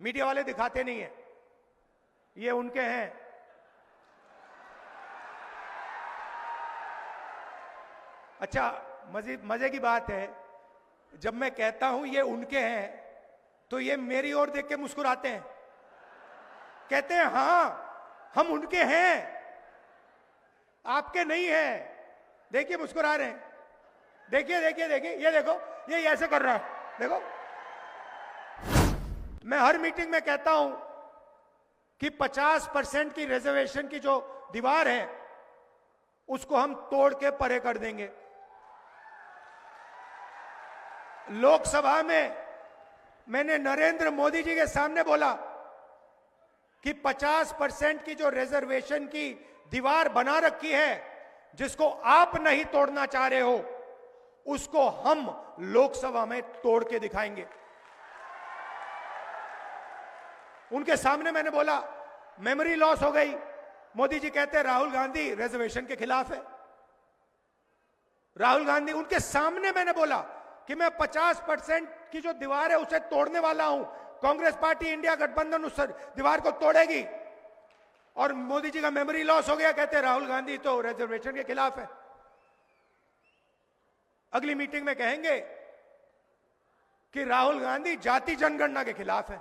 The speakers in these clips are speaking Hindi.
मीडिया वाले दिखाते नहीं है, ये उनके हैं। अच्छा, मजे की बात है, जब मैं कहता हूं ये उनके हैं तो ये मेरी ओर देख के मुस्कुराते हैं, कहते हैं हां हम उनके हैं, आपके नहीं हैं। देखिए मुस्कुरा रहे हैं, देखिए देखिए देखिए, ये देखो, ये ऐसे कर रहा है, देखो। मैं हर मीटिंग में कहता हूं कि 50% की रिजर्वेशन की जो दीवार है उसको हम तोड़ के परे कर देंगे। लोकसभा में मैंने नरेंद्र मोदी जी के सामने बोला कि 50% की जो रिजर्वेशन की दीवार बना रखी है, जिसको आप नहीं तोड़ना चाह रहे हो, उसको हम लोकसभा में तोड़ के दिखाएंगे। उनके सामने मैंने बोला मेमोरी लॉस हो गई, मोदी जी कहते हैं राहुल गांधी रिजर्वेशन के खिलाफ है। राहुल गांधी, उनके सामने मैंने बोला कि मैं 50% की जो दीवार है उसे तोड़ने वाला हूं, कांग्रेस पार्टी इंडिया गठबंधन उस दीवार को तोड़ेगी। और मोदी जी का मेमोरी लॉस हो गया, कहते हैं राहुल गांधी तो रिजर्वेशन के खिलाफ है। अगली मीटिंग में कहेंगे कि राहुल गांधी जाति जनगणना के खिलाफ है।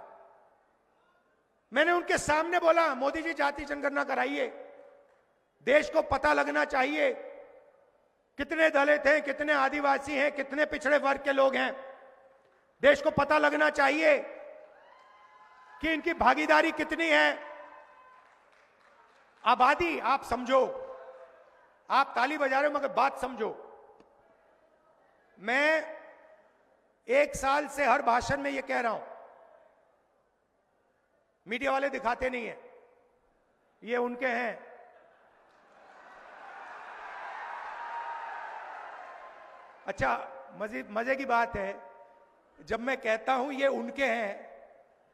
मैंने उनके सामने बोला मोदी जी जाति जनगणना कराइए, देश को पता लगना चाहिए कितने दलित हैं, कितने आदिवासी हैं, कितने पिछड़े वर्ग के लोग हैं। देश को पता लगना चाहिए कि इनकी भागीदारी कितनी है। आबादी आप समझो, आप ताली बजा रहे हो मगर बात समझो। मैं 1 साल से हर भाषण में यह कह रहा हूं, मीडिया वाले दिखाते नहीं है, ये उनके हैं। अच्छा, मजे की बात है, जब मैं कहता हूं ये उनके हैं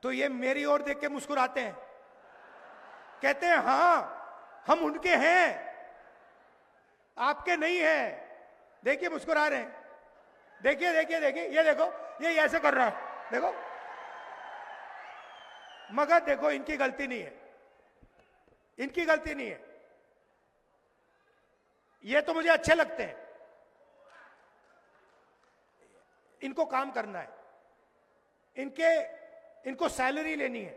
तो ये मेरी ओर देख के मुस्कुराते हैं, कहते हैं हां हम उनके हैं, आपके नहीं हैं। देखिए मुस्कुरा रहे हैं, देखिए देखिए देखिए, ये देखो, ये ऐसे कर रहा है, देखो। मगर देखो इनकी गलती नहीं है, इनकी गलती नहीं है। ये तो मुझे अच्छे लगते हैं, इनको काम करना है, इनको सैलरी लेनी है,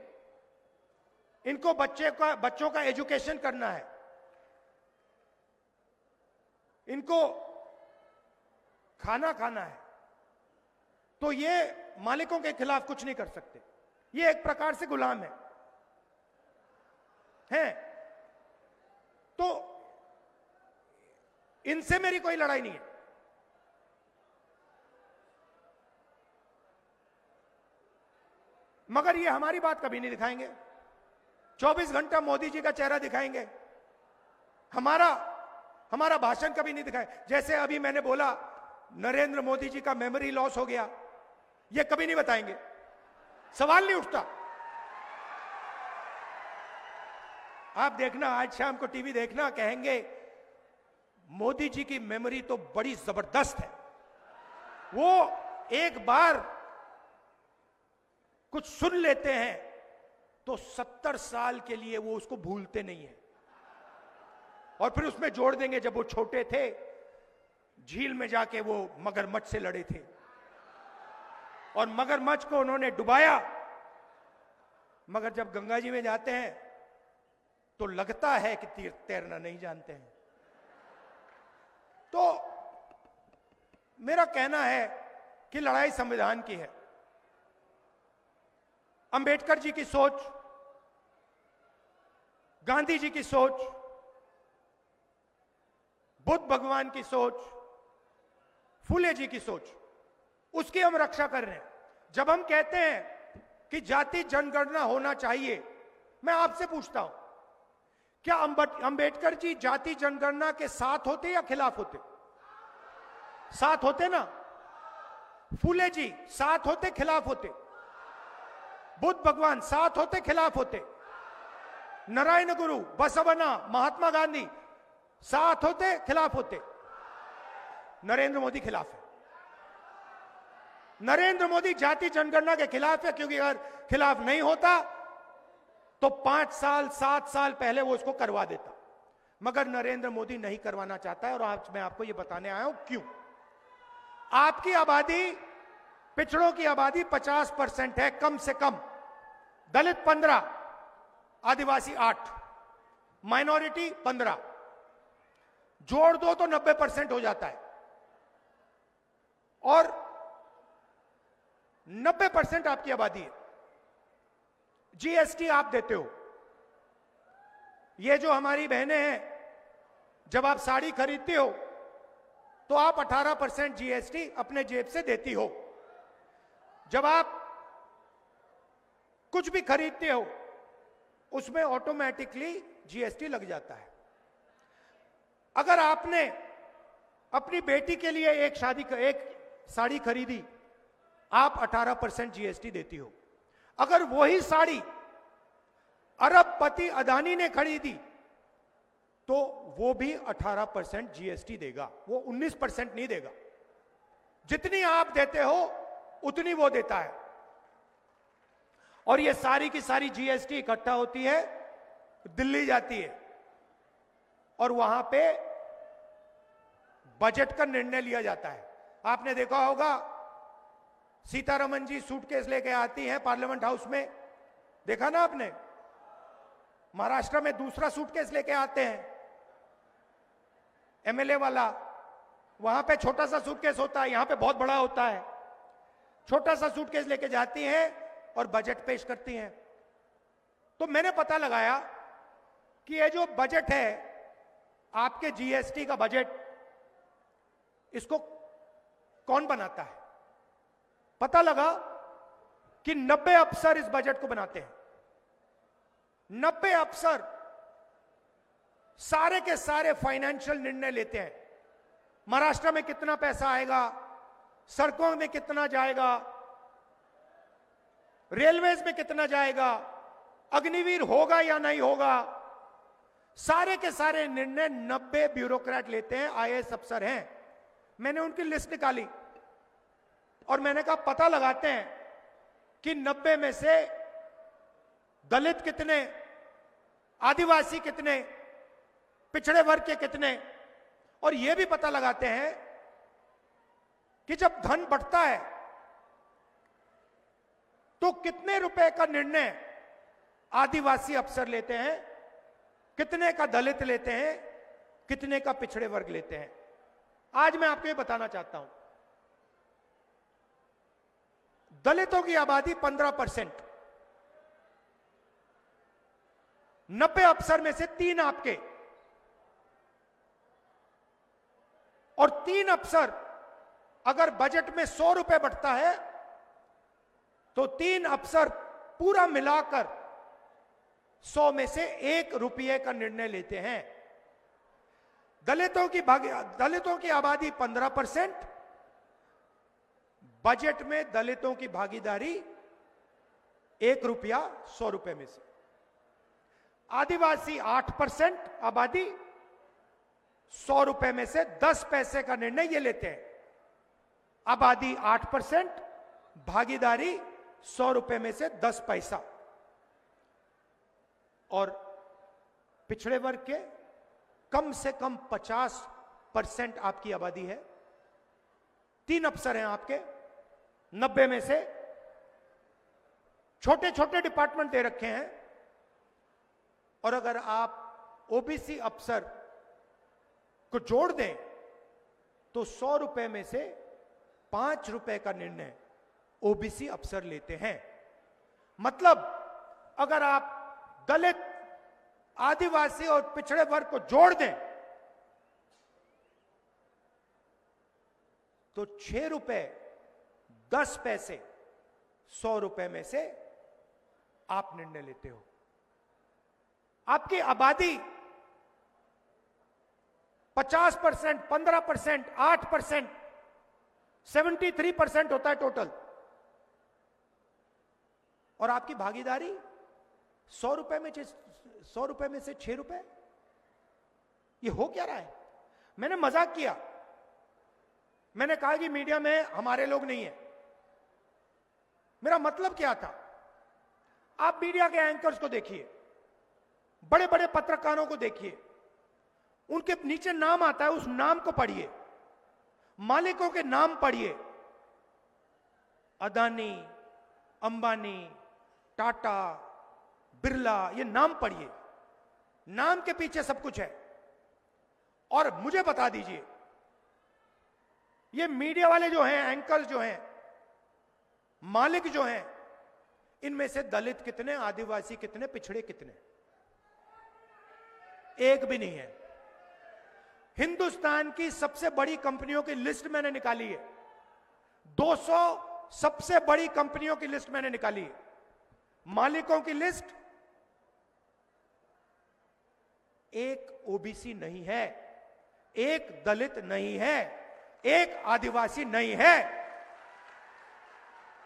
इनको बच्चों का एजुकेशन करना है, इनको खाना खाना है, तो ये मालिकों के खिलाफ कुछ नहीं कर सकते। ये एक प्रकार से गुलाम हैं। तो इनसे मेरी कोई लड़ाई नहीं है। मगर ये हमारी बात कभी नहीं दिखाएंगे, 24 घंटा मोदी जी का चेहरा दिखाएंगे, हमारा भाषण कभी नहीं दिखाए। जैसे अभी मैंने बोला नरेंद्र मोदी जी का मेमोरी लॉस हो गया, ये कभी नहीं बताएंगे, सवाल नहीं उठता। आप देखना, आज शाम को टीवी देखना, कहेंगे मोदी जी की मेमोरी तो बड़ी जबरदस्त है, वो एक बार कुछ सुन लेते हैं तो 70 साल के लिए वो उसको भूलते नहीं है। और फिर उसमें जोड़ देंगे जब वो छोटे थे, झील में जाके वो मगरमच्छ से लड़े थे और मगरमच्छ को उन्होंने डुबाया। मगर जब गंगा जी में जाते हैं तो लगता है कि तैरना नहीं जानते हैं। तो मेरा कहना है कि लड़ाई संविधान की है। अंबेडकर जी की सोच, गांधी जी की सोच, बुद्ध भगवान की सोच, फूले जी की सोच, उसकी हम रक्षा कर रहे हैं। जब हम कहते हैं कि जाति जनगणना होना चाहिए, मैं आपसे पूछता हूं, क्या अंबेडकर जी जाति जनगणना के साथ होते या खिलाफ होते? साथ होते ना। फूले जी साथ होते खिलाफ होते? बुद्ध भगवान साथ होते खिलाफ होते? नारायण गुरु, बसवना, महात्मा गांधी साथ होते खिलाफ होते? नरेंद्र मोदी खिलाफ है। नरेंद्र मोदी जाति जनगणना के खिलाफ है, क्योंकि अगर खिलाफ नहीं होता तो 5 साल 7 साल पहले वो इसको करवा देता। मगर नरेंद्र मोदी नहीं करवाना चाहता है, और आज मैं आपको ये बताने आया हूं क्यों। आपकी आबादी, पिछड़ों की आबादी 50% है कम से कम, दलित 15, आदिवासी 8, माइनॉरिटी 15, जोड़ दो तो 90% हो जाता है। और 90% आपकी आबादी है। जीएसटी आप देते हो। ये जो हमारी बहनें हैं, जब आप साड़ी खरीदते हो तो आप 18% जीएसटी अपने जेब से देती हो। जब आप कुछ भी खरीदते हो उसमें ऑटोमेटिकली जीएसटी लग जाता है। अगर आपने अपनी बेटी के लिए एक साड़ी खरीदी, आप 18% जीएसटी देती हो। अगर वही साड़ी अरबपति अदानी ने खरीदी तो वो भी 18% जीएसटी देगा, वो 19% नहीं देगा। जितनी आप देते हो उतनी वो देता है। और ये सारी की सारी जीएसटी इकट्ठा होती है, दिल्ली जाती है, और वहां पे बजट का निर्णय लिया जाता है। आपने देखा होगा सीतारमन जी सूटकेस लेके आती हैं पार्लियामेंट हाउस में, देखा ना आपने। महाराष्ट्र में दूसरा सूटकेस लेके आते हैं एमएलए वाला, वहां पे छोटा सा सूटकेस होता है, यहां पे बहुत बड़ा होता है। छोटा सा सूटकेस लेके जाती हैं और बजट पेश करती हैं। तो मैंने पता लगाया कि ये जो बजट है आपके जीएसटी का बजट, इसको कौन बनाता है। पता लगा कि 90 अफसर इस बजट को बनाते हैं। 90 अफसर सारे के सारे फाइनेंशियल निर्णय लेते हैं। महाराष्ट्र में कितना पैसा आएगा, सड़कों में कितना जाएगा, रेलवेज में कितना जाएगा, अग्निवीर होगा या नहीं होगा, सारे के सारे निर्णय 90 ब्यूरोक्रेट लेते हैं, आईएएस अफसर हैं। मैंने उनकी लिस्ट निकाली और मैंने कहा पता लगाते हैं कि 90 में से दलित कितने, आदिवासी कितने, पिछड़े वर्ग के कितने, और यह भी पता लगाते हैं कि जब धन बढ़ता है तो कितने रुपए का निर्णय आदिवासी अफसर लेते हैं, कितने का दलित लेते हैं, कितने का पिछड़े वर्ग लेते हैं। आज मैं आपको ये बताना चाहता हूं, दलितों की आबादी 15%, 90 अफसर में से 3 आपके, और 3 अफसर अगर बजट में 100 रुपए बढ़ता है तो 3 अफसर पूरा मिलाकर 100 में से 1 रुपये का निर्णय लेते हैं। दलितों की आबादी 15%, बजट में दलितों की भागीदारी 1 रुपया 100 रुपए में से। आदिवासी 8% आबादी, 100 रुपए में से 10 पैसे का निर्णय ये लेते हैं। आबादी 8%, भागीदारी 100 रुपए में से 10 पैसा। और पिछड़े वर्ग के कम से कम 50% आपकी आबादी है। 3 अफसर हैं आपके 90 में से, छोटे छोटे डिपार्टमेंट दे रखे हैं। और अगर आप ओबीसी अफसर को जोड़ दें तो 100 रुपए में से 5 रुपए का निर्णय ओबीसी अफसर लेते हैं। मतलब अगर आप दलित, आदिवासी और पिछड़े वर्ग को जोड़ दें तो 6 रुपए 10 पैसे 100 रुपए में से आप निर्णय लेते हो। आपकी आबादी 50%, 15%, 8%, 73% होता है टोटल, और आपकी भागीदारी 100 रुपए में से 6 रुपए। ये हो क्या रहा है। मैंने मजाक किया, मैंने कहा कि मीडिया में हमारे लोग नहीं है, मेरा मतलब क्या था? आप मीडिया के एंकर्स को देखिए, बड़े बड़े पत्रकारों को देखिए, उनके नीचे नाम आता है, उस नाम को पढ़िए, मालिकों के नाम पढ़िए, अदानी, अंबानी, टाटा, बिरला, ये नाम पढ़िए। नाम के पीछे सब कुछ है। और मुझे बता दीजिए, ये मीडिया वाले जो हैं, एंकर्स जो हैं, मालिक जो हैं, इनमें से दलित कितने, आदिवासी कितने, पिछड़े कितने? एक भी नहीं है। हिंदुस्तान की सबसे बड़ी कंपनियों की लिस्ट मैंने निकाली है, 200 सबसे बड़ी कंपनियों की लिस्ट मैंने निकाली है। मालिकों की लिस्ट, एक ओबीसी नहीं है, एक दलित नहीं है, एक आदिवासी नहीं है।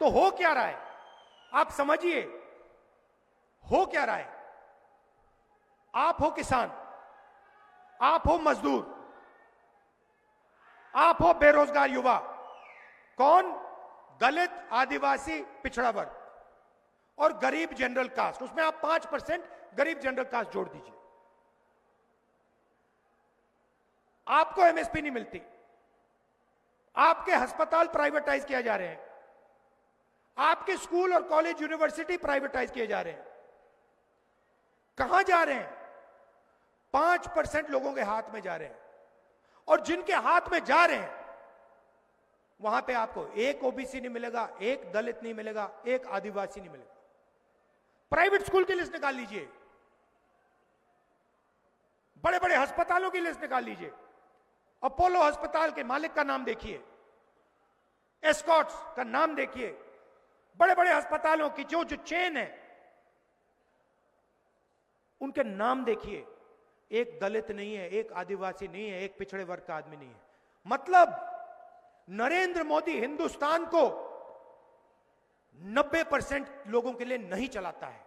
तो हो क्या रहा है? आप समझिए, हो क्या रहा है? आप हो किसान, आप हो मजदूर, आप हो बेरोजगार युवा, कौन? दलित, आदिवासी, पिछड़ा वर्ग और गरीब जनरल कास्ट। उसमें आप 5% गरीब जनरल कास्ट जोड़ दीजिए। आपको एमएसपी नहीं मिलती, आपके अस्पताल प्राइवेटाइज किए जा रहे हैं, आपके स्कूल और कॉलेज यूनिवर्सिटी प्राइवेटाइज किए जा रहे हैं। कहां जा रहे हैं? 5% लोगों के हाथ में जा रहे हैं। और जिनके हाथ में जा रहे हैं, वहां पे आपको एक ओबीसी नहीं मिलेगा, एक दलित नहीं मिलेगा, एक आदिवासी नहीं मिलेगा। प्राइवेट स्कूल की लिस्ट निकाल लीजिए, बड़े बड़े अस्पतालों की लिस्ट निकाल लीजिए। अपोलो अस्पताल के मालिक का नाम देखिए, एस्कॉट्स का नाम देखिए, बड़े बड़े अस्पतालों की जो चेन है, उनके नाम देखिए। एक दलित नहीं है, एक आदिवासी नहीं है, एक पिछड़े वर्ग का आदमी नहीं है। मतलब नरेंद्र मोदी हिंदुस्तान को 90% लोगों के लिए नहीं चलाता है।